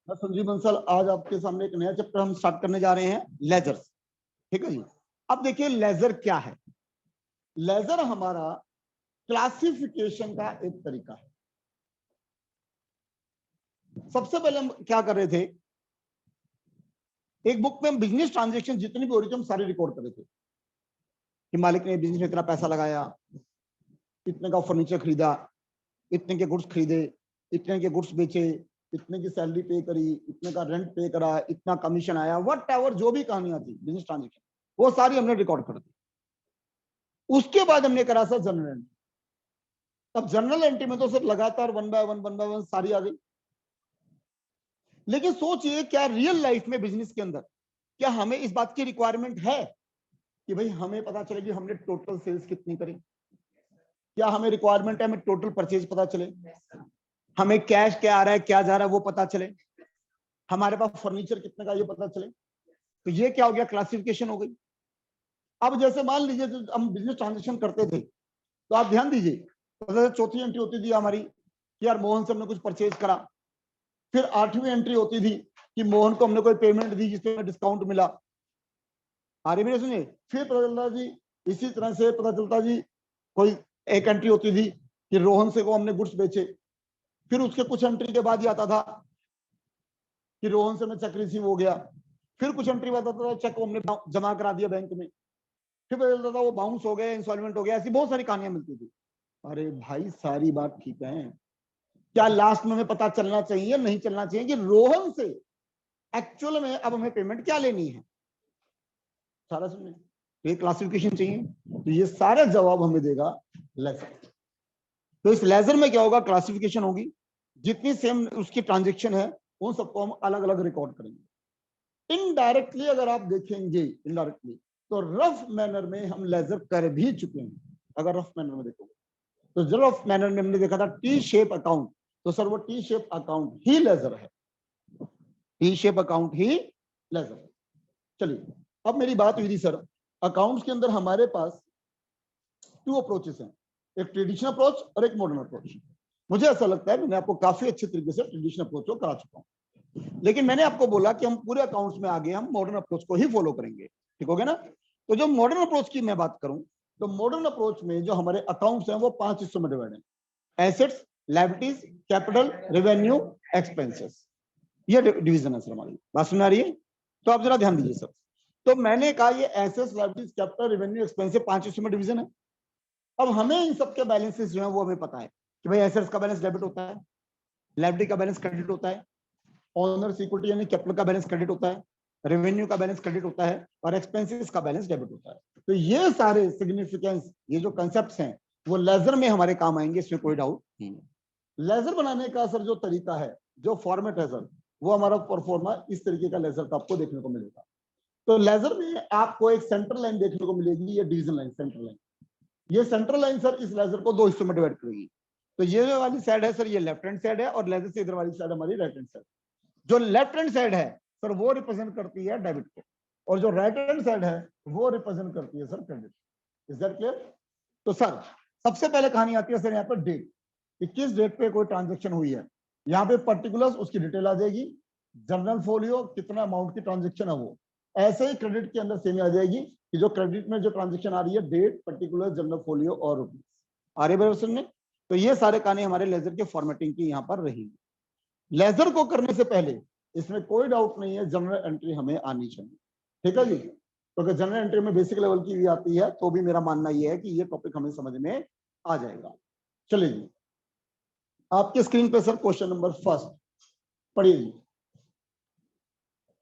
मैं संजीव बंसल, आज आपके सामने एक नया चैप्टर हम स्टार्ट करने जा रहे हैं, लेजर्स। ठीक है जी। अब देखिए लेजर क्या है। लेजर हमारा क्लासिफिकेशन का एक तरीका है। सबसे पहले हम क्या कर रहे थे, एक बुक में हम बिजनेस ट्रांजेक्शन जितनी भी हो रही थी हम सारी रिकॉर्ड कर रहे थे कि मालिक ने बिजनेस में इतना पैसा लगाया, इतने का फर्नीचर खरीदा, इतने के गुड्स खरीदे, इतने के गुड्स बेचे, इतने की सैलरी पे करी, इतने का रेंट पे करा, इतना कमीशन आया, वट एवर जो भी कहानियां थी बिजनेस ट्रांजेक्शन वो सारी हमने रिकॉर्ड कर दी। उसके बाद हमने करा सर जनरल एंट्री। अब जनरल एंट्री में तो सर लगातार वन बाय वन सारी आ गई। लेकिन सोचिए क्या रियल लाइफ में बिजनेस के अंदर क्या हमें इस बात की रिक्वायरमेंट है कि भाई हमें पता चले कि हमने टोटल सेल्स कितनी करी? क्या हमें रिक्वायरमेंट है हमें टोटल परचेज पता चले, हमें कैश क्या आ रहा है क्या जा रहा है वो पता चले, हमारे पास फर्नीचर कितने का ये पता चले? तो ये क्या हो गया, क्लासिफिकेशन हो गई। अब जैसे मान लीजिए हम बिजनेस ट्रांजेक्शन करते थे तो आप ध्यान दीजिए, चौथी एंट्री होती थी हमारी कि यार मोहन से हमने कुछ परचेज करा। फिर आठवीं एंट्री होती थी कि मोहन को हमने कोई पेमेंट दी जिसमें डिस्काउंट मिला। आ रही मेरे सुनिए। फिर पता चलता जी, इसी तरह से पता चलता जी कोई एक एंट्री होती थी कि रोहन से को हमने गुड्स बेचे। फिर उसके कुछ एंट्री के बाद ही आता था कि रोहन से में चेक रिसीव हो गया। फिर कुछ एंट्री आता था चेक को हमने जमा करा दिया बैंक में। फिर पता चलता था वो बाउंस हो गया, इंस्टॉलमेंट हो गया। ऐसी बहुत सारी कहानियां मिलती थी। अरे भाई सारी बात ठीक है, क्या लास्ट में हमें पता चलना चाहिए नहीं चलना चाहिए कि रोहन से एक्चुअल में अब हमें पेमेंट क्या लेनी है? सारा सुनिए, ये क्लासिफिकेशन चाहिए तो ये सारे जवाब हमें देगा लेजर। तो इस लेजर में क्या होगा, क्लासिफिकेशन होगी। जितनी सेम उसकी ट्रांजेक्शन है उन सबको हम अलग अलग रिकॉर्ड करेंगे। इनडायरेक्टली अगर आप देखेंगे इनडायरेक्टली तो रफ मैनर में हम लेजर कर भी चुके हैं। अगर रफ मैनर में देखोगे तो जो रफ मैनर में हमने देखा था टी शेप अकाउंट, तो सर वो टी शेप अकाउंट ही लेजर है। टी शेप अकाउंट ही लेजर है। चलिए अब मेरी बात हुई थी सर, अकाउंट्स के अंदर हमारे पास टू अप्रोचेस हैं, एक ट्रेडिशनल अप्रोच और एक मॉडर्न अप्रोच। मुझे ऐसा लगता है मैंने आपको काफी अच्छे तरीके से ट्रेडिशनल अप्रोच को करा चुका हूं, लेकिन मैंने आपको बोला कि हम पूरे अकाउंट्स में आगे हम मॉडर्न अप्रोच को ही फॉलो करेंगे। ठीक हो गया ना? तो जो मॉडर्न अप्रोच की मैं बात करूं तो मॉडर्न अप्रोच में जो हमारे अकाउंट्स हैं वो 5 हिस्सों में डिवाइड है: assets, liabilities, capital, revenue, expenses. ये डिवीजन है सर हमारी। बात सुन आ रही है? तो आप जरा ध्यान दीजिए सर। तो मैंने कहा ये assets, liabilities, capital, revenue, expenses 5 हिस्सों में डिवीजन है। अब हमें इन सबके बैलेंसेस जो है वो हमें पता है कि भाई एसेट्स का बैलेंस डेबिट होता है, लायबिलिटी का बैलेंस क्रेडिट होता है, ओनर्स इक्विटी यानी कैपिटल का बैलेंस क्रेडिट होता है, रेवेन्यू का बैलेंस क्रेडिट होता है और एक्सपेंसेस का बैलेंस डेबिट होता है। तो ये सारे सिग्निफिकेंस, ये जो कंसेप्ट्स हैं वो लेजर में हमारे काम आएंगे, इसमें कोई डाउट नहीं है। लेजर बनाने का सर जो तरीका है, जो फॉर्मेट है सर, वो हमारा परफॉर्मा इस तरीके का लेजर का आपको देखने को मिलेगा। तो लेजर में आपको एक सेंट्रल लाइन देखने को मिलेगी, ये डिवीजन लाइन, सेंट्रल लाइन। ये सेंट्रल लाइन सर इस लेजर को 2 हिस्सों में डिवाइड करेगी। तो ये वाली साइड है सर ये लेफ्ट हैंड साइड है और लेजर से इधर वाली साइड हमारी राइट हैंड साइड। जो लेफ्ट हैंड साइड है सर वो रिप्रेजेंट करती है डेबिट को और जो राइट हैंड साइड है वो रिप्रेजेंट करती है sir credit. Is that clear? तो सर सबसे पहले कहानी आती है सर यहाँ पर डेट, कि किस डेट पे कोई ट्रांजेक्शन हुई है। यहाँ पे पर्टिकुलर्स उसकी डिटेल आ जाएगी, जनरल फोलियो कितना अमाउंट की ट्रांजेक्शन है वो। ऐसे ही क्रेडिट के अंदर सेम आ जाएगी कि जो क्रेडिट में जो ट्रांजेक्शन आ रही है, डेट, पर्टिकुलर, जनरल फोलियो और रुपीज। आ रही है सुनने? तो ये सारे कहानी हमारे लेजर के फॉर्मेटिंग की यहाँ पर रहेगी। लेजर को करने से पहले इसमें कोई डाउट नहीं है जनरल एंट्री हमें आनी चाहिए। ठीक है जी? क्योंकि जनरल एंट्री में बेसिक लेवल की भी आती है तो भी मेरा मानना यह है कि ये टॉपिक हमें समझ में आ जाएगा। चलिए जी, आपके स्क्रीन पे सर क्वेश्चन नंबर फर्स्ट पढ़िए जी।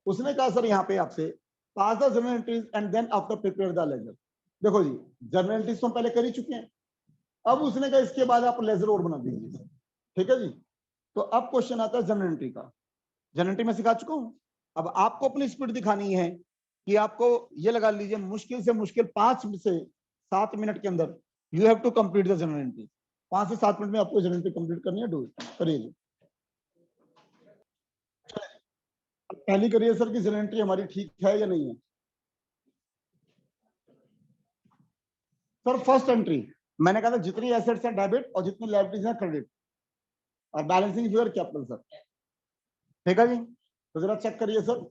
उसने कहा सर यहाँ पे आपसे pass the journal entries and then after prepare the ledger. देखो जी, जनरल एंट्रीज तो हम पहले कर ही चुके हैं। अब उसने कहा इसके बाद आप लेजर और बना दीजिए। ठीक है जी? तो अब क्वेश्चन आता है जनरल एंट्री का। जनरल एंट्री में सिखा चुका हूं। अब आपको अपनी स्पीड दिखानी है कि आपको ये लगा लीजिए मुश्किल से मुश्किल 5 से 7 मिनट के अंदर you have to complete the journal entry. 5 से 7 मिनट में आपको जनरल एंट्री कंप्लीट करनी है। डू इट, करिए। पहली करिए सर की जनरल एंट्री हमारी ठीक है या नहीं है। सर फर्स्ट एंट्री मैंने कहा था जितनी एसेट्स हैं डेबिट और जितनी लायबिलिटीज हैं क्रेडिट और बैलेंसिंग फिगर कैपिटल सर। ठीक है जी? तो जरा चेक करिए sir,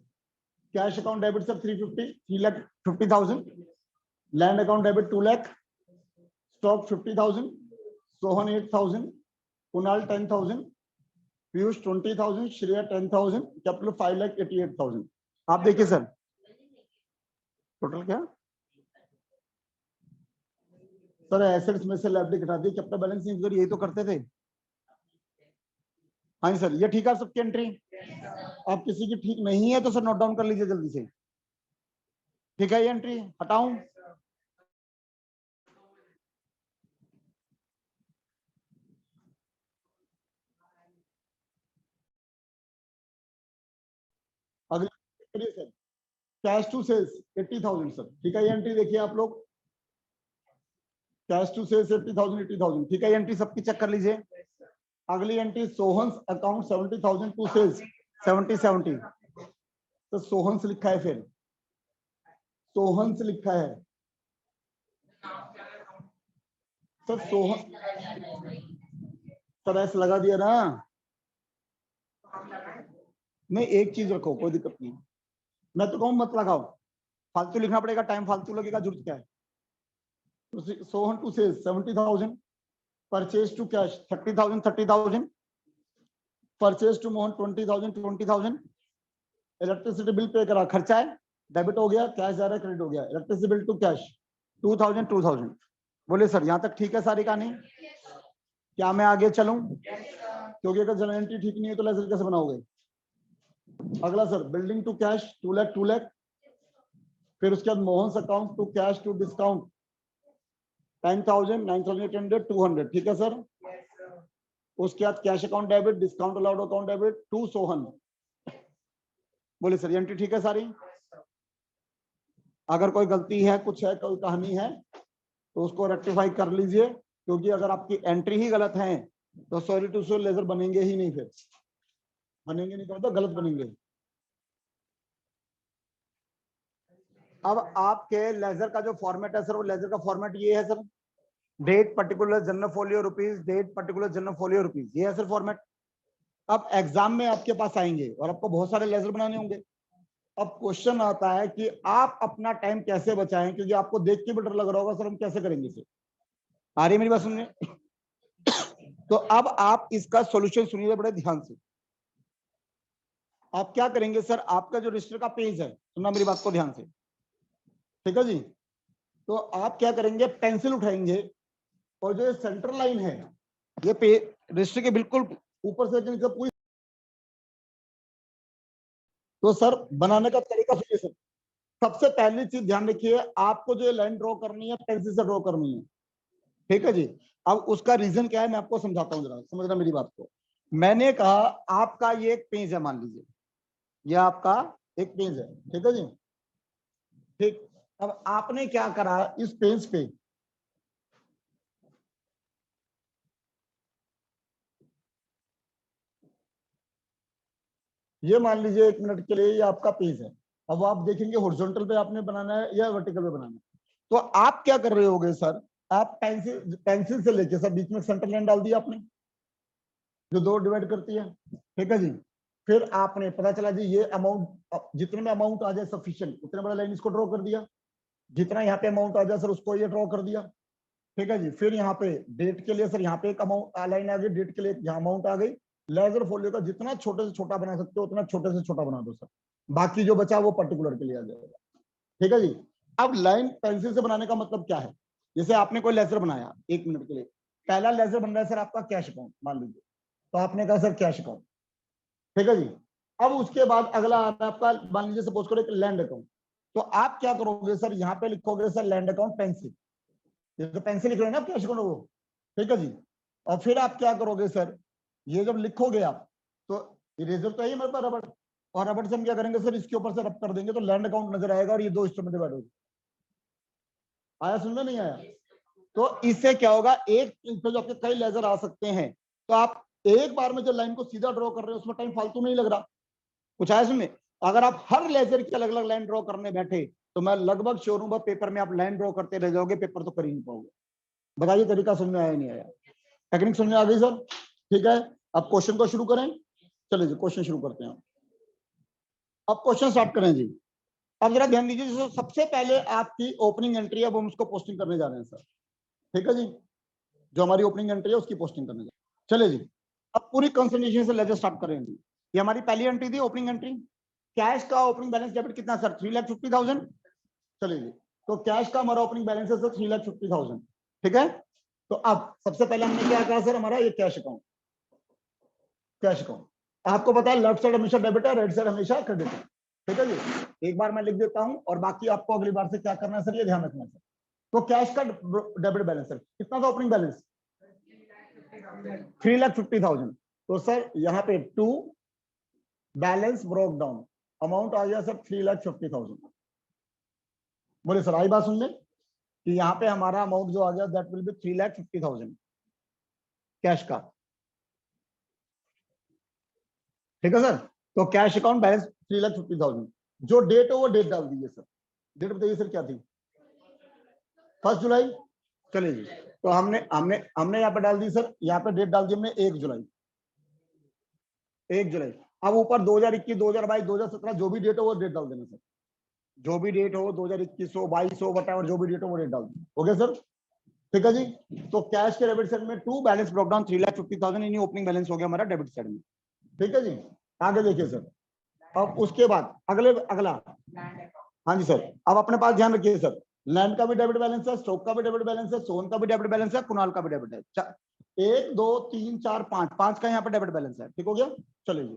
cash account debit sir 3,50,000, land account debit 2 lakh, stock 50,000, Sohan 8,000, Kunal 10,000, Piyush 20,000, Shreya 10,000, capital 5,88,000। आप देखिए सर टोटल क्या सर, एसेट्स में से लायबिलिटी घटा दी, कैपिटल बैलेंस नहीं, यही तो करते थे। हाँ जी सर, ये ठीक है सबकी एंट्री। अब किसी की ठीक नहीं है तो सर नोट डाउन कर लीजिए जल्दी से। ठीक है, ये एंट्री हटाऊं? अगली करिए sir, cash to sales 80,000 sir. ठीक है, ये एंट्री देखिए आप लोग, कैश टू सेल्स 80,000 80,000। ठीक है, ये एंट्री सबकी चेक कर लीजिए। अगली entry Sohan's account 70,000 to sales 70 तो सोहन्स लिखा है, फिर सोहन्स लिखा है सर, सोहन सर ऐसे लगा दिया ना। नहीं, एक चीज रखो, कोई दिक्कत नहीं, मैं तो कहूँ मत लगाओ, फालतू लिखना पड़ेगा, टाइम फालतू लगेगा, जरूरत क्या है। Sohan to sales 70,000, purchase to cash 30,000, purchase to Mohan 20,000, electricity bill pay करा, खर्चा है, डेबिट हो गया, कैश जा रहा है, क्रेडिट हो गया, इलेक्ट्रिसिटी बिल टू कैश 2,000। बोले सर यहाँ तक ठीक है सारी कहानी, क्या मैं आगे चलूं? क्योंकि अगर जनरल एंट्री ठीक नहीं है तो लेजर कैसे बनाओगे? अगला sir, building to cash 2 lakh, फिर उसके बाद Mohan account to cash to discount 10,000, 9,800, 200। ठीक है सर, उसके बाद cash account debit, discount allowed account debit to Sohan. बोले सर एंट्री ठीक है सारी? अगर कोई गलती है, कुछ है, कोई कहानी है तो उसको रेक्टिफाई कर लीजिए, क्योंकि अगर आपकी एंट्री ही गलत है तो सॉरी टू से लेजर बनेंगे ही नहीं, फिर बनेंगे नहीं तो गलत बनेंगे। अब आपके लेजर का जो फॉर्मेट है सर, वो लेजर का फॉर्मेट ये है sir, date particular journal folio rupees, date particular journal folio rupees, ये है सर फॉर्मेट। अब एग्जाम में आपके पास आएंगे और आपको बहुत सारे लेजर बनाने होंगे। अब क्वेश्चन आता है कि आप अपना टाइम कैसे बचाएं, क्योंकि आपको देख के भी डर लग रहा होगा सर हम कैसे करेंगे इसे। आ रही है मेरी बात सुनने? तो अब आप इसका सॉल्यूशन सुनिए बड़े ध्यान से। आप क्या करेंगे सर, आपका जो रजिस्टर का पेज है, सुनना मेरी बात को ध्यान से, ठीक है जी। तो आप क्या करेंगे, पेंसिल उठाएंगे और जो सेंटर लाइन है ये पेज रजिस्टर के बिल्कुल ऊपर से नीचे पूरी, तो सर बनाने का तरीका सुनिए सर। सबसे पहली चीज ध्यान रखिए, आपको जो लाइन ड्रॉ करनी है पेंसिल से ड्रॉ करनी है, ठीक है जी। अब उसका रीजन क्या है मैं आपको समझाता हूँ, जरा समझना मेरी बात को। मैंने कहा आपका ये एक पेज है, मान लीजिए ये आपका एक पेज है, ठीक है जी, ठीक। अब आपने क्या करा, इस पेज पे ये मान लीजिए 1 मिनट के लिए ये आपका पेज है। अब आप देखेंगे हॉरिजॉन्टल पे आपने बनाना है या वर्टिकल पे बनाना है। तो आप क्या कर रहे होगे सर, आप पेंसिल पेंसिल से लेके सर बीच में सेंटर लाइन डाल दिया आपने, जो दो डिवाइड करती है, ठीक है जी। फिर आपने पता चला जी ये अमाउंट, जितने में अमाउंट आ जाए सफिशिएंट उतने बड़ा लाइन इसको ड्रॉ कर दिया, जितना यहाँ पे अमाउंट आ जाए सर उसको ये ड्रॉ कर दिया, ठीक है जी। फिर यहाँ पे डेट के लिए सर यहाँ पे एक अमाउंट लाइन आ गई, डेट के लिए यहाँ अमाउंट आ गई। लेजर फोलियो का जितना छोटे से छोटा बना सकते हो उतना छोटे से छोटा बना दो सर, बाकी जो बचा वो पर्टिकुलर के लिए आ जाएगा, ठीक है जी। अब लाइन पेंसिल से बनाने का मतलब क्या है, जैसे आपने कोई लेजर बनाया 1 मिनट के लिए, पहला लेजर बन रहा है सर आपका कैश अकाउंट मान लीजिए, तो आपने कहा सर कैश अकाउंट, ठीक है जी। अब उसके बाद अगला आ रहा है आपका, मान लीजिए सपोज करो एक लैंड अकाउंट, तो आप क्या करोगे सर, यहाँ पे लिखोगे सर लैंड अकाउंट पेंसिल, ये तो पेंसिल लिख रहे हैं ना कैश अकाउंट वो, ठीक है जी। और फिर आप क्या करोगे सर, ये जब लिखोगे आप तो इरेजर तो है मेरे पास रबड़, और रबड़ से हम क्या करेंगे सर इसके ऊपर से रब कर देंगे तो लैंड अकाउंट नजर आएगा और ये दो हिस्सों में डिवाइड होगा। आया सुनना नहीं आया? तो इससे क्या होगा, एक पे जो आपके कई लेजर आ सकते हैं, तो आप एक बार में जो लाइन को सीधा ड्रॉ कर रहे हो उसमें टाइम फालतू नहीं लग रहा। कुछ आया सुनने? अगर आप हर लेजर की अलग अलग लाइन ड्रॉ करने बैठे तो मैं लगभग श्योर हूं पेपर में आप लाइन ड्रॉ करते रह जाओगे, पेपर तो कर ही नहीं पाओगे। बताइए तरीका समझ में आया नहीं आया? टेक्निक समझ में आ गई सर? ठीक है, अब क्वेश्चन को शुरू करें, चलिए क्वेश्चन शुरू करते हैं। अब क्वेश्चन स्टार्ट करें जी। अब जरा ध्यान दीजिए, जो सबसे पहले आपकी ओपनिंग एंट्री है वो हम उसको पोस्टिंग करने जा रहे हैं सर, ठीक है जी। जो हमारी ओपनिंग एंट्री है उसकी पोस्टिंग करने जा रहे हैं। चले जी, अब पूरी कंसंट्रेशन से लेकर स्टार्ट करें जी। ये हमारी पहली एंट्री थी, ओपनिंग एंट्री। कैश का ओपनिंग बैलेंस डेबिट कितना सर? 3,50,000। चलिए जी, तो कैश का हमारा ओपनिंग बैलेंस है सर 3,50,000, ठीक है। तो अब सबसे पहले हमने क्या कहा सर, हमारा ये कैश अकाउंट, कैश अकाउंट आपको पता है लेफ्ट साइड हमेशा डेबिट है, राइट साइड हमेशा क्रेडिट है, ठीक है जी। एक बार मैं लिख देता हूं और बाकी आपको अगली बार से क्या करना है सर, ये ध्यान रखना है सर। तो कैश का डेबिट बैलेंस सर कितना था? Opening balance 3,50,000। तो सर यहाँ पे to balance brought down, amount आ गया सर 3,50,000। बोले सर आई बात सुन ले कि यहाँ पे हमारा अमाउंट जो आ गया दैट विल बी 3,50,000 कैश का, ठीक है सर। तो कैश अकाउंट बैलेंस 3,50,000। जो डेट है वो डेट डाल दीजिए सर। डेट बताइए सर क्या थी? 1 जुलाई। चलिए जी, तो हमने हमने हमने यहाँ पे डाल दी सर, यहाँ पे डेट डाल दी हमने 1 जुलाई, 1 जुलाई। अब ऊपर 2021, 2022, 2017 जो भी डेट हो वो डेट डाल देना सर। जो भी डेट हो 2021 हो, 22 हो, वट जो भी डेट हो वो डेट डाल देना, हो गया सर, ठीक है जी। तो कैश के डेबिट साइड में टू बैलेंस ब्रोक डाउन 3,50,000 इन्हीं ओपनिंग बैलेंस हो गया हमारा डेबिट साइड में, ठीक है जी। आगे देखिए सर, अब उसके बाद अगला, हाँ जी सर, अब अपने पास ध्यान रखिए सर, लैंड का भी डेबिट बैलेंस है, स्टॉक का भी डेबिट बैलेंस है, सोन का भी डेबिट बैलेंस है, कुणाल का भी डेबिट है। 1 2 3 4 5, 5 का यहाँ पे डेबिट बैलेंस है, ठीक हो गया। चलिए,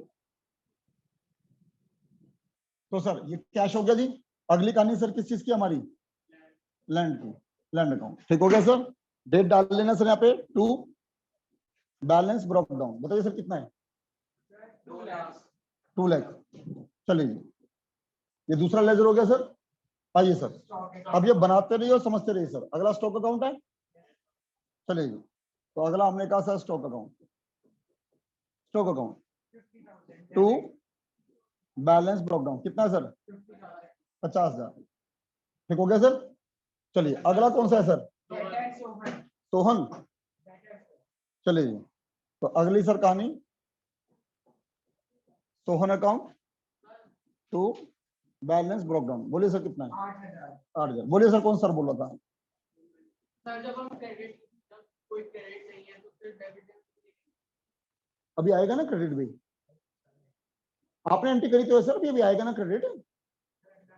तो सर ये कैश हो गया जी। अगली कहानी सर किस चीज की? हमारी लैंड की, लैंड अकाउंट, ठीक हो गया सर। डेट डाल लेना सर यहाँ पे, टू बैलेंस ब्रोक डाउन, बताइए सर कितना है? 2 लाख। चलिए, ये दूसरा लेजर हो गया सर। आइए सर, अब ये बनाते रहिए और समझते रहिए सर। अगला स्टॉक अकाउंट है, चलिए, तो अगला हमने कहा sir stock account, stock account to balance brought down कितना है सर? 50,000, ठीक हो गया सर। चलिए, अगला कौन सा है सर? सोहन। चलिए, तो अगली सर कहानी Sohan account to balance brought down, बोलिए सर कितना है? 8,000। बोलिए सर कौन सर बोला था? सर जब हम क्रेडिट, कोई क्रेडिट नहीं है तो फिर डेबिट अभी आएगा ना क्रेडिट भी, आपने एंट्री करी तो सर, अभी आएगा ना क्रेडिट।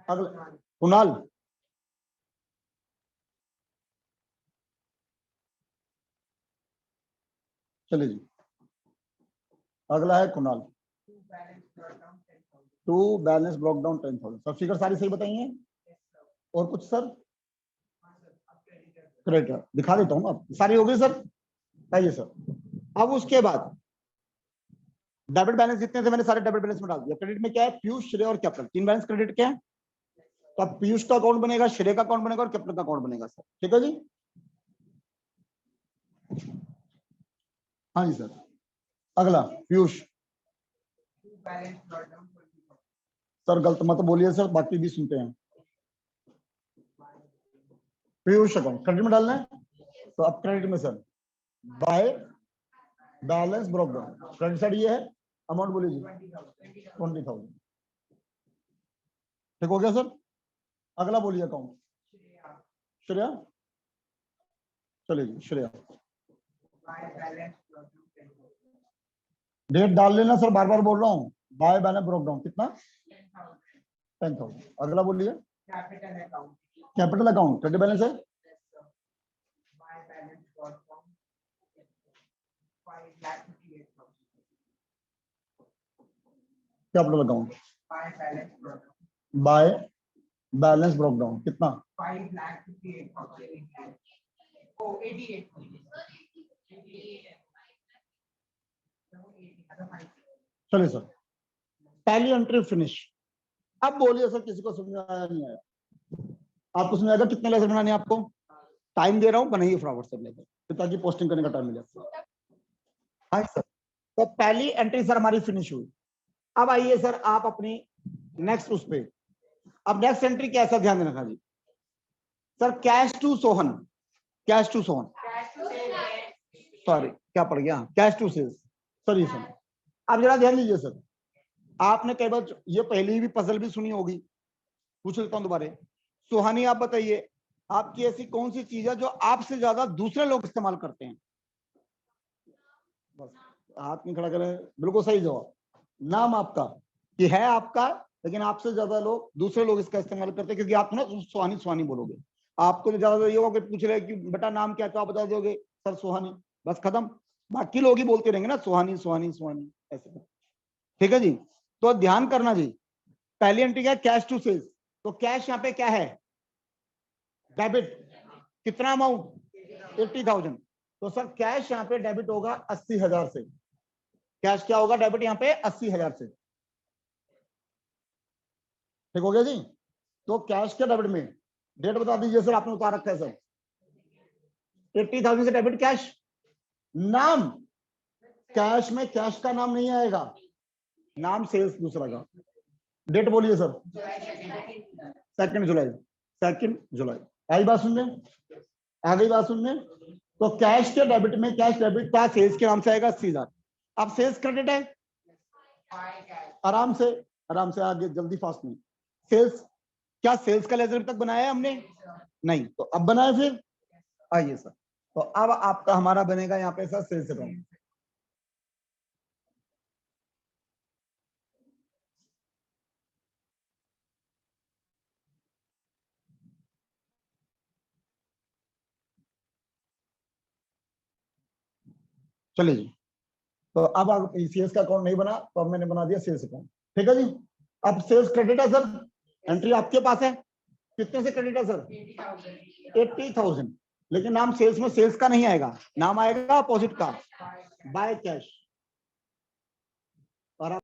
अगला कुणाल, चलिए जी, अगला है Kunal to balance brought down 10,000। सब फिगर सारी सही बताइए, और कुछ सर? क्रेडिट दिखा देता हूँ ना, सारी हो गई सर। आइए सर, अब उसके बाद डेबिट बैलेंस जितने थे मैंने सारे डेबिट बैलेंस में डाल दिया। क्रेडिट में क्या है? पीयूष, श्रेय और कैपिटल, 3 बैलेंस क्रेडिट के हैं। तो अब पीयूष का अकाउंट बनेगा, श्रेय का अकाउंट बनेगा और कैपिटल का अकाउंट बनेगा सर, ठीक है जी। हाँ जी सर, अगला पीयूष। सर गलत मत बोलिए सर, बाकी भी सुनते हैं। पीयूष अकाउंट क्रेडिट में डालना है, तो अब क्रेडिट में sir bye balance brought down, credit side ये है, अमाउंट बोलिए जी 20,000, ठीक हो गया सर। अगला बोलिए अकाउंट श्रेया, चलिए जी श्रेया, डेट डाल लेना सर, बार बार बोल रहा हूँ, बाय बैलेंस ब्रोक डाउन कितना? 10,000। अगला बोलिए कैपिटल अकाउंट, क्रेडिट बैलेंस है capital account by balance brought down कितना? 5,58,000। चलिए सर, पहली एंट्री फिनिश। अब बोलिए सर किसी को समझ में आया नहीं आया? आपको समझ आएगा कितने लेजर बनाने आपको? टाइम दे रहा हूँ, बनाइए फटाफट से लेजर ताकि पोस्टिंग करने का टाइम मिले। हाँ सर, तो पहली एंट्री सर हमारी फिनिश हुई। अब आइए सर आप अपनी नेक्स्ट उस पे, अब नेक्स्ट एंट्री कैसा ध्यान रखा जी sir? Cash to Sohan, cash to Sohan, sorry क्या पड़ गया, cash to sales, sorry sir. अब जरा ध्यान दीजिए सर, आपने कई बार ये पहले भी पजल भी सुनी होगी, पूछ लेता हूं दोबारा। सुहानी आप बताइए, आपकी ऐसी कौन सी चीज है जो आपसे ज्यादा दूसरे लोग इस्तेमाल करते हैं? बस हाथ नहीं खड़ा करें, बिल्कुल सही जवाब। नाम आपका कि है आपका, लेकिन आपसे ज्यादा लोग दूसरे लोग इसका इस्तेमाल करते हैं, क्योंकि आप ना सुहानी सुहानी बोलोगे। आपको तो ज्यादा ये होगा कि पूछ रहे कि बेटा नाम क्या, तो आप बता दोगे सर सुहानी, बस खत्म। बाकी लोग ही बोलते रहेंगे ना सुहानी सुहानी सुहानी ऐसे। ठीक है जी, तो ध्यान करना जी। पहली एंट्री क्या है? Cash to sales. तो कैश यहाँ पे क्या है? डेबिट। कितना अमाउंट? 80,000। तो सर कैश यहाँ पे डेबिट होगा 80,000 से। कैश क्या होगा डेबिट यहाँ पे? 80,000 से। ठीक हो गया जी। तो कैश के डेबिट में डेट बता दीजिए सर, आपने उतार रखा है सर। 80,000 से डेबिट कैश। नाम कैश में कैश का नाम नहीं आएगा, नाम सेल्स दूसरा का। डेट बोलिए सर। 2 जुलाई। 2 जुलाई। आई बात सुनने? आ गई बात सुनने? तो कैश के डेबिट में कैश डेबिट क्या सेल्स के नाम से आएगा? 80,000। अब सेल्स क्रेडिट है, आराम से आराम से आगे, जल्दी फास्ट नहीं। सेल्स क्या सेल्स का लेजर तक बनाया है हमने? नहीं, तो अब बनाए फिर। आइए सर, तो अब आपका हमारा बनेगा यहाँ पे सर सेल्स अकाउंट। चलिए जी, तो अब सेल्स का अकाउंट नहीं बना, तो अब मैंने बना दिया सेल्स अकाउंट। ठीक है जी। अब सेल्स क्रेडिट है सर, एंट्री आपके पास है। कितने से क्रेडिट है सर? 80,000। लेकिन नाम सेल्स में सेल्स का नहीं आएगा, नाम आएगा अपोजिट का, बाय कैश। और आप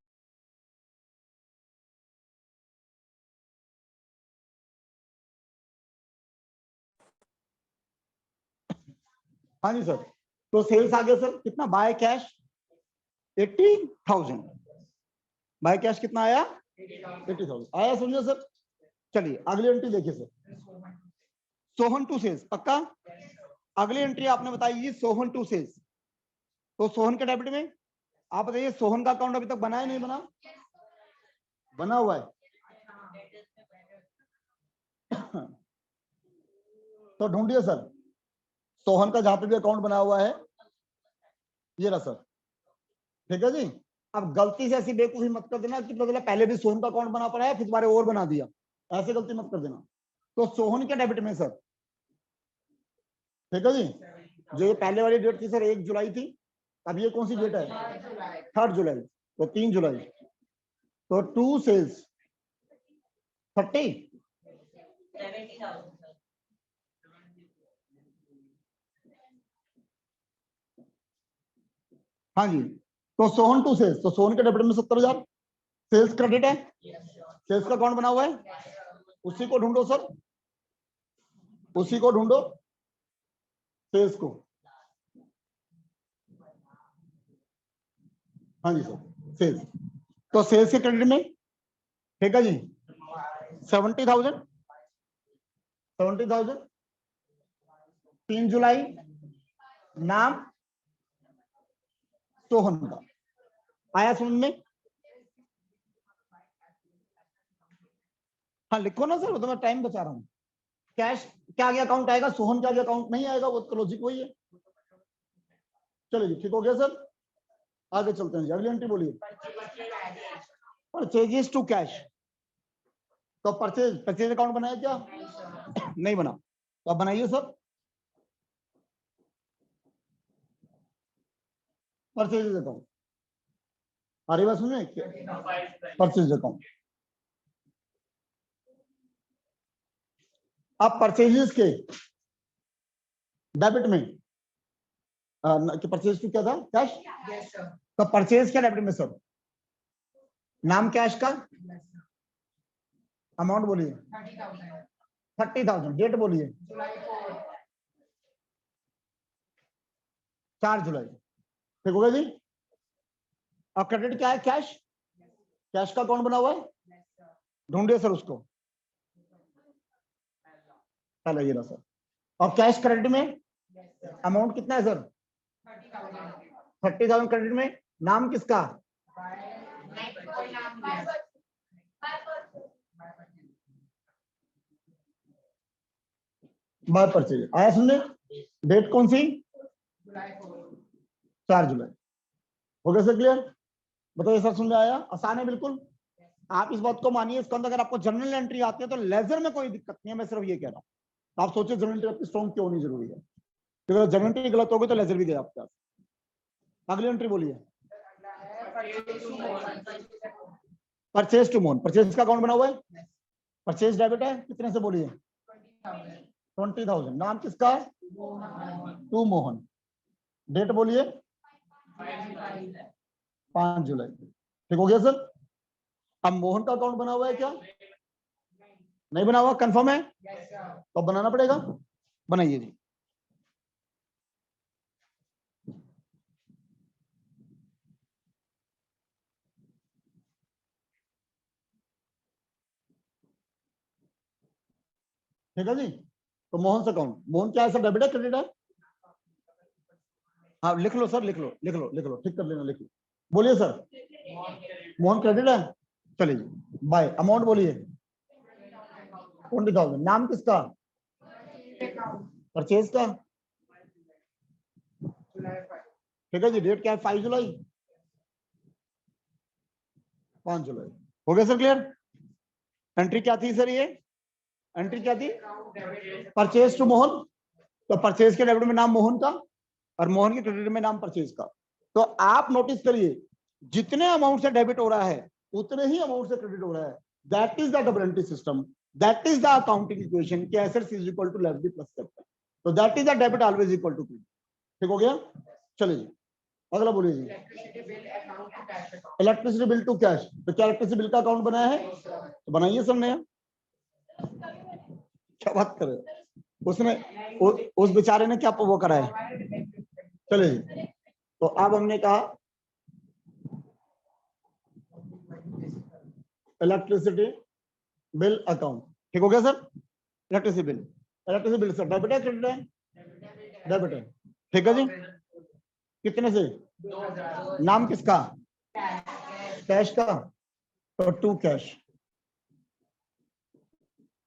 हाँ जी सर, तो सेल्स आ गया सर, कितना? By cash 80,000। बाय कैश कितना आया? 80,000 आया, समझो सर। चलिए अगली एंट्री देखिए सर, सोहन टू सेल्स। पक्का? अगली एंट्री आपने बताई जी सोहन टू सेल्स। तो सोहन के डेबिट में आप बताइए, सोहन का अकाउंट अभी तक बना है नहीं बना? बना हुआ है। तो ढूंढिए सर, सोहन का जहां पे भी अकाउंट बना हुआ है, ये रहा सर। ठीक है जी। अब गलती से ऐसी बेवकूफी मत कर देना कि मतलब पहले भी सोहन का अकाउंट बना पड़ा है फिर दोबारा और बना दिया, ऐसे गलती मत कर देना। तो सोहन के डेबिट में सर, ठीक है जी, जो ये पहले वाली डेट थी सर 1 जुलाई थी, अब ये कौन सी डेट है? 3 जुलाई। तो 3 जुलाई, तो टू सेल्स 30। हाँ जी, तो सोहन टू सेल्स, तो सोहन के डेबिट में 70,000 सेल्स क्रेडिट है। सेल्स का अकाउंट बना हुआ है, उसी को ढूंढो सर, उसी को ढूंढो, सेल्स को। हाँ जी सर, सेल्स। तो सेल्स के क्रेडिट में, ठीक है जी, 70,000। 70,000 3 जुलाई, नाम सोहन का। आया समझ में? हाँ लिखो ना सर, वो तो मैं टाइम बचा रहा हूँ। कैश क्या आगे अकाउंट आएगा, सोहन का आगे अकाउंट नहीं आएगा, वो तो लॉजिक वही है। चलिए जी, ठीक हो गया सर। आगे चलते हैं जी, अगली एंट्री बोलिए। Purchases to cash. तो परचेज अकाउंट बनाया क्या? नहीं बना, तो अब बनाइए सर परचेज अकाउंट। अरे बात सुनिए, परचेज अकाउंट। अब परचेजेस के डेबिट में परचेज टू क्या था? कैश। तो परचेज के डेबिट में सर, नाम कैश का, अमाउंट बोलिए 30,000, डेट बोलिए 4 जुलाई। ठीक हो गया जी। और क्रेडिट क्या है? कैश। कैश का अकाउंट बना हुआ है, ढूंढिए सर उसको। पहले ये रहा सर। और कैश क्रेडिट में अमाउंट कितना है सर? 30,000 क्रेडिट में। नाम किसका? बाय परचेज आया सुनने। डेट कौन सी? 4 जुलाई। हो गया सर क्लियर? बताइए सर, सुन में आया? आसान है बिल्कुल। आप इस बात को मानिए, इसके अंदर अगर आपको जर्नल एंट्री आती है तो लेजर में कोई दिक्कत नहीं है, मैं सिर्फ ये कह रहा हूँ। आप सोचिए जर्नल एंट्री आपकी स्ट्रॉन्ग क्यों होनी जरूरी है, क्योंकि अगर जर्नल एंट्री गलत होगी तो लेजर भी गया आपके पास। अगली एंट्री बोलिए। परचेज टू मोहन, परचेज का अकाउंट बना हुआ है, परचेज डेबिट है, कितने से बोलिए? 20,000। नाम किसका? टू मोहन। डेट बोलिए? 5 जुलाई। ठीक हो गया सर? अब मोहन का अकाउंट बना हुआ है क्या? नहीं बना हुआ, कंफर्म है? तो बनाना पड़ेगा, बनाइए जी। ठीक है जी। तो मोहन से अकाउंट, मोहन क्या है सर, डेबिट है क्रेडिट है? हाँ लिख लो सर, लिख लो लिख लो लिख लो, ठीक कर लेना, लिख लो। बोलिए सर। मोहन क्रेडिट है, चलिए जी। बाय अमाउंट बोलिए? 20,000। नाम किसका? परचेज का? ठीक है जी। डेट क्या है? 5 जुलाई। 5 जुलाई। हो गया सर क्लियर? एंट्री क्या थी सर? ये एंट्री क्या थी? Purchase to Mohan. तो परचेज के डेबिट में नाम मोहन का और मोहन के क्रेडिट में नाम परचेज का। तो आप नोटिस करिए, जितने अमाउंट से डेबिट हो रहा है उतने ही अमाउंट से क्रेडिट हो रहा है। That is the double entry system, that is the accounting equation कि assets is equal to liability plus capital. तो that is the debit always equal to credit. ठीक हो गया? चलिए जी, अगला बोलिए जी। Electricity bill to cash. तो क्या इलेक्ट्रिसिटी बिल का अकाउंट बनाया है? तो बनाइए सर नया। क्या बात कर रहे हो? उसने उस बेचारे ने क्या वो करा है? चलिए जी। तो अब हमने कहा इलेक्ट्रिसिटी बिल अकाउंट। ठीक हो गया sir? Electricity bill, electricity bill sir debit है क्रेडिट है? डेबिट है। ठीक है जी। कितने से? नाम किसका? कैश का। तो टू कैश।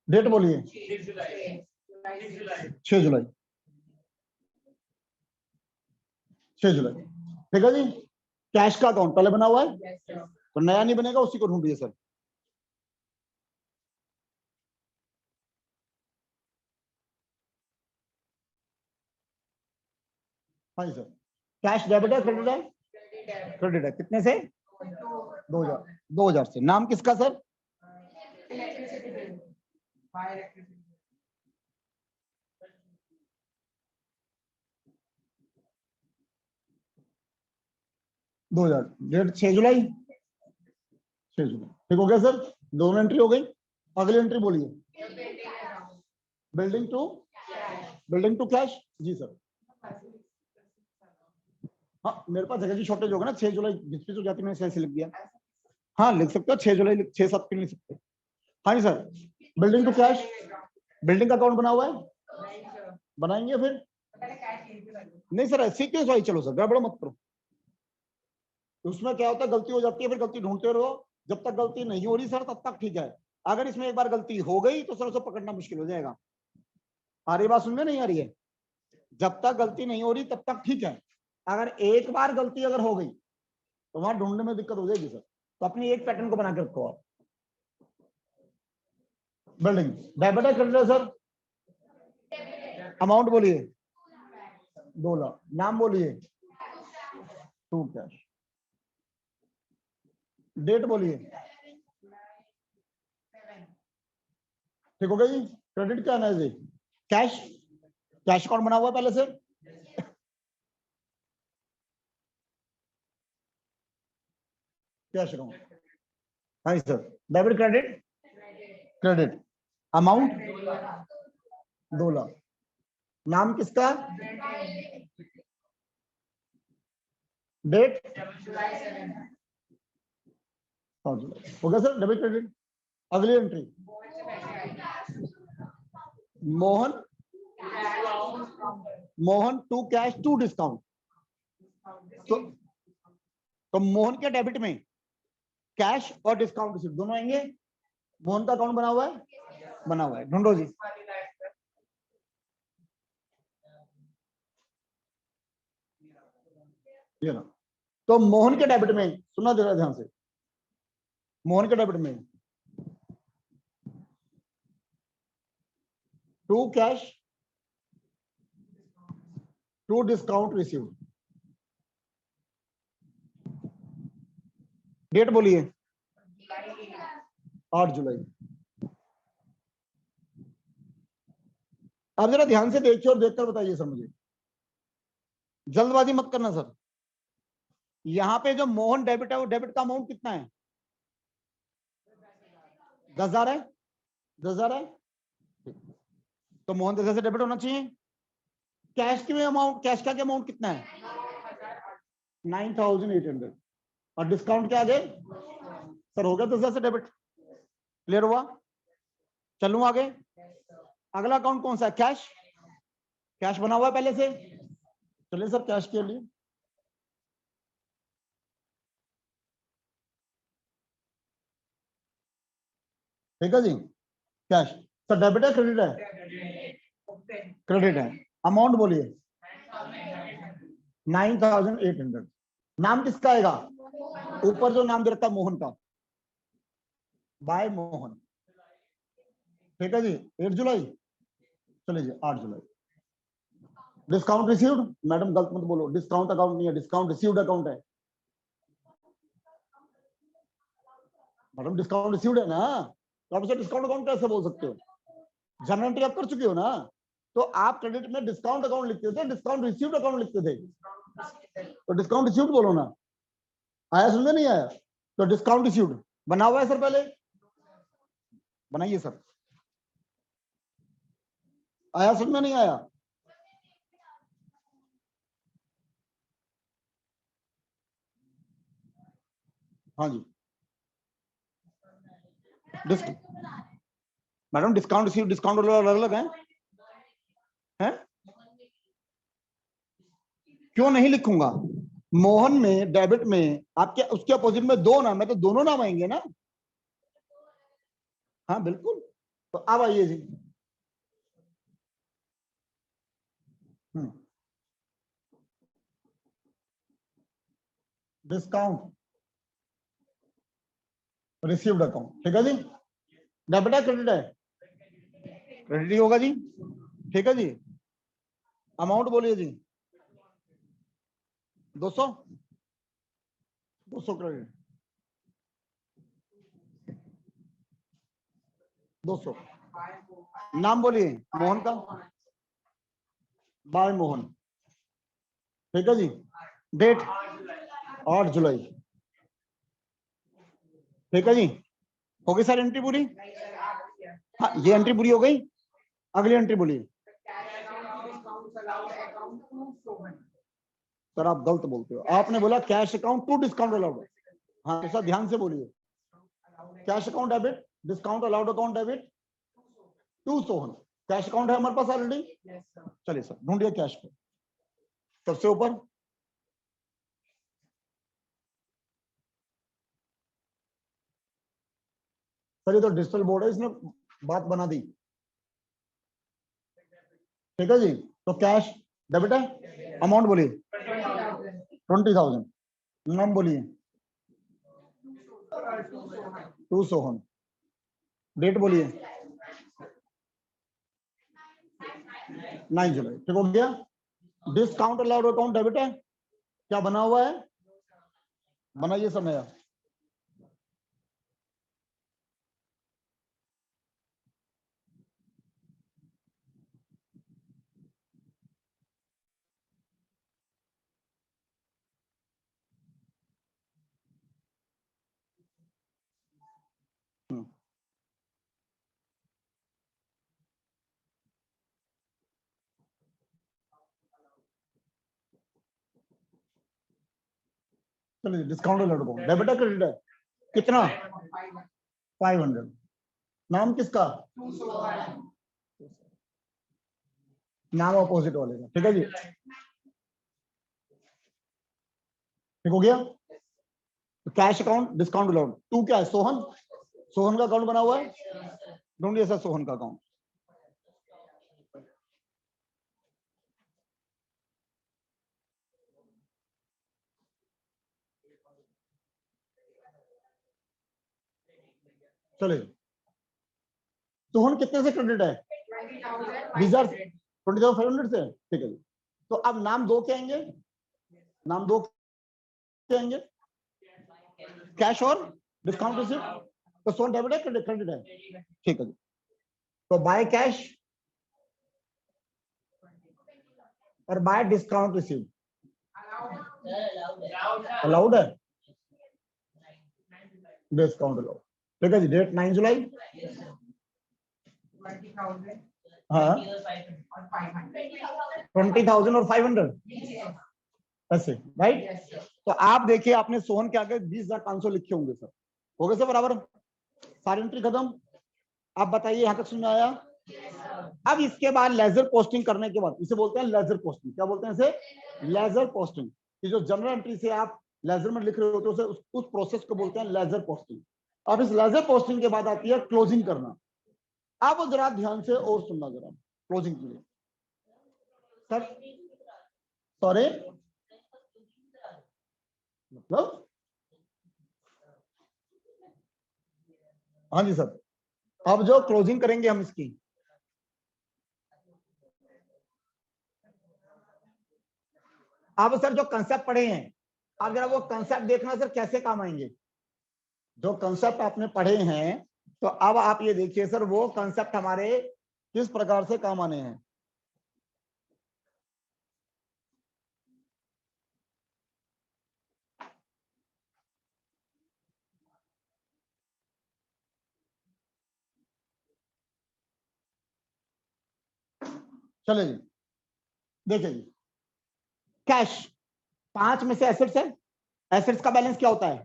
डेट बोलिए? 6 जुलाई। 6 जुलाई। ठीक है जी। कैश का अकाउंट पहले बना हुआ है, तो नया नहीं बनेगा, उसी को ढूंढिए सर। हाँ जी सर। कैश डेबिट है क्रेडिट है? क्रेडिट है। कितने से? 2000। 2000 से। नाम किसका सर? 2000। डेट 6 जुलाई। 6 जुलाई। ठीक हो गया सर? दोनों एंट्री हो गई। अगली एंट्री बोलिए? Building to cash. जी सर। हाँ मेरे पास जगह की शॉर्टेज होगा ना, 6 जुलाई बीच हो जाती, मैंने सही से लिख दिया। हाँ लिख सकते हो 6 जुलाई, 6-7 क्यों लिख सकते? हाँ जी sir. Building to cash, building का अकाउंट बना हुआ है, बनाएंगे फिर? नहीं सर ऐसे क्यों सही, चलो सर गड़बड़ मत करो। उसमें क्या होता है, गलती हो जाती है, फिर गलती ढूंढते रहो, जब तक गलती नहीं हो रही सर तब तक ठीक है। अगर इसमें एक बार गलती हो गई तो सर उसे पकड़ना मुश्किल हो जाएगा। आ रही बात? सुन में नहीं आ रही है? जब तक गलती नहीं हो रही तब तक ठीक है, अगर एक बार गलती अगर हो गई तो वहां ढूंढने में दिक्कत हो जाएगी सर। तो अपनी एक पैटर्न को बना के रखो आप। बिल्डिंग डेबिट है क्रेडिट है सर? अमाउंट बोलिए? 2 लाख। नाम बोलिए? To cash. डेट बोलिए? ठीक हो गया जी। क्रेडिट क्या है जी? कैश। कैश अकाउंट बना हुआ पहले से? Cash account. हाँ sir. Debit credit? Credit. Amount? 2 lakh. नाम किसका? डेट? 5 जुलाई। हो गया सर डेबिट क्रेडिट। अगली entry Mohan, Mohan to cash to discount. तो मोहन के डेबिट में कैश और डिस्काउंट रिसीव दोनों आएंगे। मोहन का अकाउंट बना हुआ है, बना हुआ है, ढूंढो जी। ये ना, तो मोहन के डेबिट में, सुना जरा ध्यान से, मोहन के डेबिट में to cash to discount receive, date बोलिए 8 जुलाई। अब जरा ध्यान से देखिए और देखकर बताइए सर मुझे, जल्दबाजी मत करना सर। यहां पे जो मोहन डेबिट है वो डेबिट का अमाउंट कितना है? 10,000 है, 10,000 है, तो मोहन 10,000 से डेबिट होना चाहिए। कैश की अमाउंट, कैश का अमाउंट कितना है? 9,800, और डिस्काउंट क्या आ गए सर? हो गया 10,000 से डेबिट, क्लियर हुआ? चलूं आगे, अगला अकाउंट कौन सा है? कैश, कैश बना हुआ है पहले से, चलिए सर कैश के लिए, ठीक है जी। कैश सर डेबिट है क्रेडिट है? क्रेडिट है। अमाउंट बोलिए 9,800। नाम किसका आएगा? ऊपर जो नाम दे रखा है मोहन का, बाय मोहन, ठीक है जी। 8 जुलाई, चलिए जी 8 जुलाई। डिस्काउंट रिसीव्ड, मैडम गलत मत बोलो, डिस्काउंट अकाउंट नहीं है, डिस्काउंट रिसीव्ड अकाउंट है। मैडम डिस्काउंट रिसीव्ड है ना, तो आप इसे डिस्काउंट अकाउंट कैसे बोल सकते हो? जर्नल एंट्री आप कर चुके हो ना, तो आप क्रेडिट में डिस्काउंट अकाउंट लिखते थे, डिस्काउंट रिसीव्ड अकाउंट लिखते थे, तो डिस्काउंट रिसीव्ड बोलो ना। आया समझे नहीं आया? तो डिस्काउंट रिसीव्ड बना हुआ है सर, पहले बनाइए सर। आया समझ में नहीं आया? हाँ जी मैडम, डिस्काउंट रिसीव डिस्काउंट अलग अलग है, हैं? क्यों नहीं लिखूंगा? मोहन में डेबिट में आपके उसके अपोजिट में दो नाम है, तो दोनों नाम आएंगे ना। हाँ बिल्कुल, तो अब आइए जी। डिस्काउंट रिसीव्ड अकाउंट, ठीक है जी। डेबिट है क्रेडिट है? क्रेडिट ही होगा जी, ठीक है जी। अमाउंट बोलिए जी। 200, 200 क्रेडिट, 200। नाम बोलिए मोहन का, बाय मोहन, ठीक है जी। डेट 8 जुलाई, ठीक है जी। हो गई सर एंट्री पूरी? हाँ ये एंट्री पूरी हो गई। अगली एंट्री बोलिए। सर आप गलत बोलते हो, आपने बोला cash account to discount allowed. हाँ तो सर ध्यान से बोलिए, cash account debit, discount allowed account debit to Sohan. Cash account है हमारे पास ऑलरेडी, चलिए सर ढूंढिए कैश को सबसे ऊपर। सर ये तो डिजिटल बोर्ड है, इसने बात बना दी, ठीक है जी। तो कैश डेबिट है, अमाउंट बोलिए 20,000, नाम बोलिए 2 सोहन, डेट बोलिए 9 जुलाई, ठीक हो गया। डिस्काउंट अलाउड अकाउंट डेबिट है, क्या बना हुआ है? बनाइए समय। चलिए डिस्काउंट अलाउड अकाउंट डेबिट है क्रेडिट है? कितना? 500। नाम किसका? नाम अपोजिट वाले का, ठीक है जी। ठीक हो गया। Cash account, discount allowed. 2 क्या है? सोहन, सोहन का अकाउंट बना हुआ है, ढूंढिए सर सोहन का अकाउंट। चलिए, सोहन कितने से क्रेडिट है? 20,500 से, ठीक है जी। तो अब नाम दो क्या आएंगे? नाम दो क्या आएंगे? कैश और डिस्काउंट रिसीट। तो सोहन डेबिट है, क्रेडिट? क्रेडिट है, ठीक है जी। तो बाय कैश और बाय डिस्काउंट रिसीट अलाउड है, डिस्काउंट अलाउड, ठीक है जी। डेट 9 जुलाई। हाँ 20,000 और 500 ऐसे, राइट। तो आप देखिए, आपने सोहन के आगे 20,500 लिखे होंगे सर, हो गए सर बराबर, सारी एंट्री खत्म। आप बताइए यहाँ तक समझ में आया? अब इसके बाद लेजर पोस्टिंग करने के बाद, इसे बोलते हैं लेजर पोस्टिंग। क्या बोलते हैं इसे? Ledger posting. कि जो जनरल एंट्री से आप लेजर में लिख रहे होते हो उसे, उस प्रोसेस को बोलते हैं लेजर पोस्टिंग। अब इस लेजर पोस्टिंग के बाद आती है क्लोजिंग करना। अब जरा ध्यान से और सुनना जरा क्लोजिंग के लिए सर। सॉरी, मतलब हाँ जी सर। अब जो क्लोजिंग करेंगे हम इसकी, अब सर जो कंसेप्ट पढ़े हैं, अब जरा वो कंसेप्ट देखना सर कैसे काम आएंगे। जो कंसेप्ट आपने पढ़े हैं, तो अब आप ये देखिए सर, वो कंसेप्ट हमारे किस प्रकार से काम आने हैं। चले जी, देखिए जी, कैश 5 में से एसेट्स है। एसेट्स का बैलेंस क्या होता है?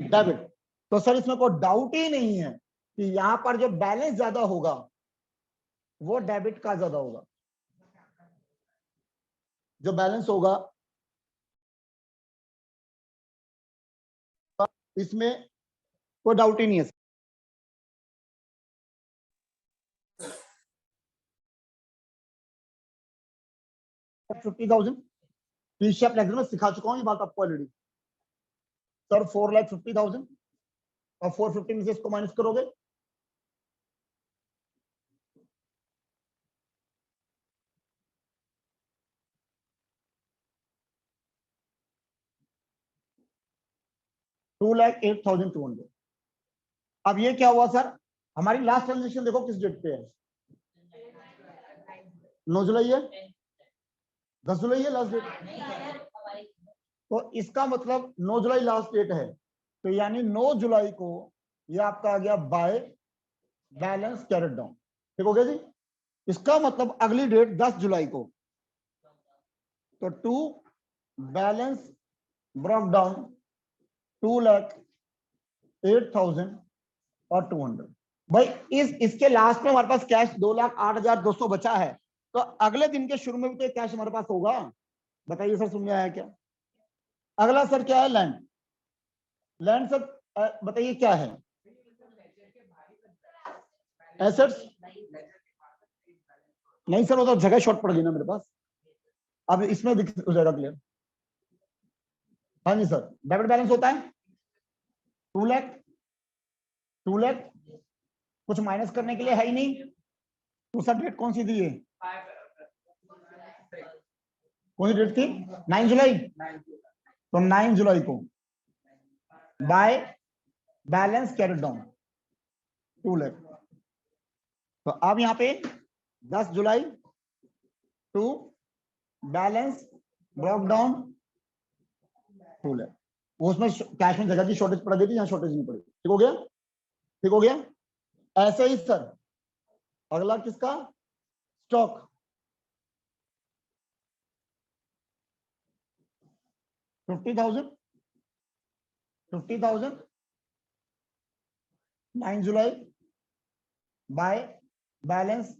डेबिट। तो सर इसमें कोई डाउट ही नहीं है कि यहां पर जो बैलेंस ज्यादा होगा वो डेबिट का ज्यादा होगा। जो बैलेंस होगा इसमें कोई डाउट ही नहीं है। 50,000 में सिखा चुका हूं ये बात आपको ऑलरेडी सर। 4,50,000 और 450 में से इसको माइनस करोगे, $2,08,200। अब ये क्या हुआ सर? हमारी लास्ट ट्रांजेक्शन देखो किस डेट पे है? 9 जुलाई है, 10 जुलाई है लास्ट डेट। तो इसका मतलब 9 जुलाई लास्ट डेट है, तो यानी 9 जुलाई को ये आपका आ गया बाय बैलेंस कैरेट डाउन। ठीक हो गया जी। इसका मतलब अगली डेट 10 जुलाई को, तो टू बैलेंस ब्रॉक डाउन 2,08,200। भाई इसके लास्ट में हमारे पास कैश 2,08,200 बचा है, तो अगले दिन के शुरू में भी तो कैश हमारे पास होगा। बताइए सर, समझ में आया क्या? अगला सर क्या है? लैंड। लैंड सर बताइए क्या है? एसेट्स। नहीं सर, वो तो जगह शॉर्ट पड़ गई ना मेरे पास। अब इसमें हो जाएगा क्लियर। हाँ जी सर, डेबिट बैलेंस होता है 2 लाख। 2 लाख कुछ माइनस करने के लिए है ही नहीं। तो सर डेट कौन सी दी है? कौन सी डेट थी? 9 जुलाई। तो 9 जुलाई को by balance carried down 2 lakh. तो अब यहां पे 10 जुलाई to balance brought down 2 lakh. उसमें कैश में जगह की शॉर्टेज पड़ गई थी, यहाँ शॉर्टेज नहीं पड़ी। ठीक हो गया? ठीक हो गया। ऐसे ही सर अगला किसका? स्टॉक। 50,000 9 जुलाई बाय बैलेंस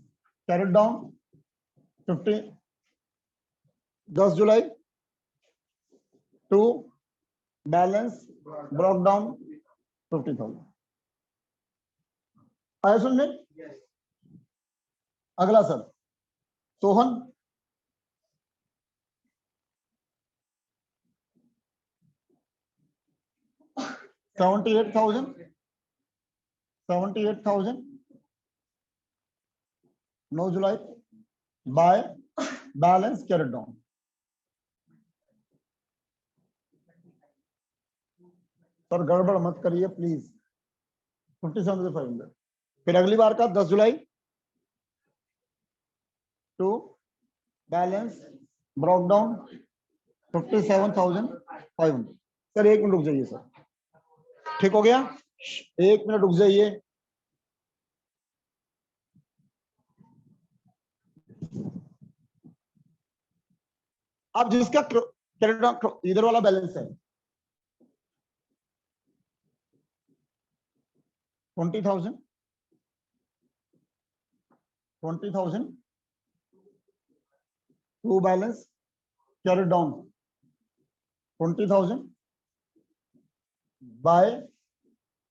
कैरेट डाउन 50 10 जुलाई टू बैलेंस ब्रोक डाउन 50,000। आया सुनने? अगला सर सोहन। $78,000 9 जुलाई by balance carried down. Sir गड़बड़ मत करिए प्लीज। 57,500। फिर अगली बार का 10 जुलाई to balance brought down 57,500। Sir 1 minute रुक जाइए सर। ठीक हो गया? 1 मिनट रुक जाइए। अब जिसका इधर वाला बैलेंस है 20,000 to balance carried down 20,000 by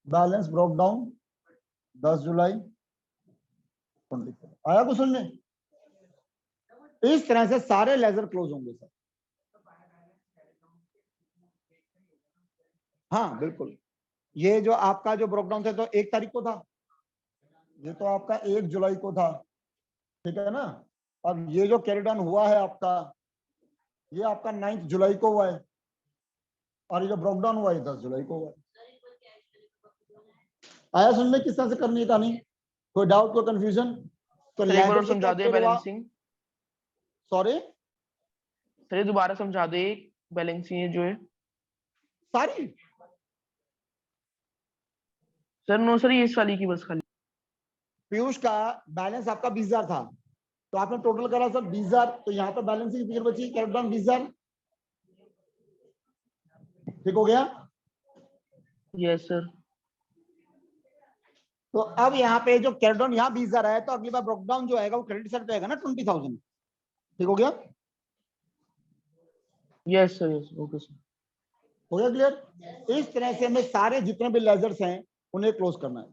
balance brought down 10 जुलाई 20। आया कुछ सुनने? इस तरह से सारे लेजर क्लोज होंगे सर। हाँ बिल्कुल। ये जो आपका जो ब्रोक डाउन था तो 1 तारीख को था, ये तो आपका 1 जुलाई को था, ठीक है ना। अब ये जो कैरी डाउन हुआ है आपका, ये आपका 9 जुलाई को हुआ है, और ये जो ब्रोक डाउन हुआ है 10 जुलाई को हुआ है। आया सुनने किस तरह से करनी है कहानी? कोई डाउट, कोई कंफ्यूजन? तो एक बार समझा दे बैलेंसिंग। सॉरी सर दोबारा समझा दे बैलेंसिंग जो है सारी। सर नो सर ये इस वाली की बस खाली। पीयूष का बैलेंस आपका 20,000 था, तो आपने टोटल करा सर 20,000, तो यहाँ पर बैलेंसिंग फिगर बची कैरेट डाउन 20,000। ठीक हो गया? Yes sir. तो अब यहाँ पे जो कैरेट डाउन यहाँ 20,000 है, तो अगली बार ब्रोक डाउन जो आएगा वो क्रेडिट साइड पे आएगा ना 20,000। ठीक हो गया? Yes sir yes okay sir. हो गया क्लियर? इस तरह से हमें सारे जितने भी लेजर्स हैं उन्हें क्लोज करना है।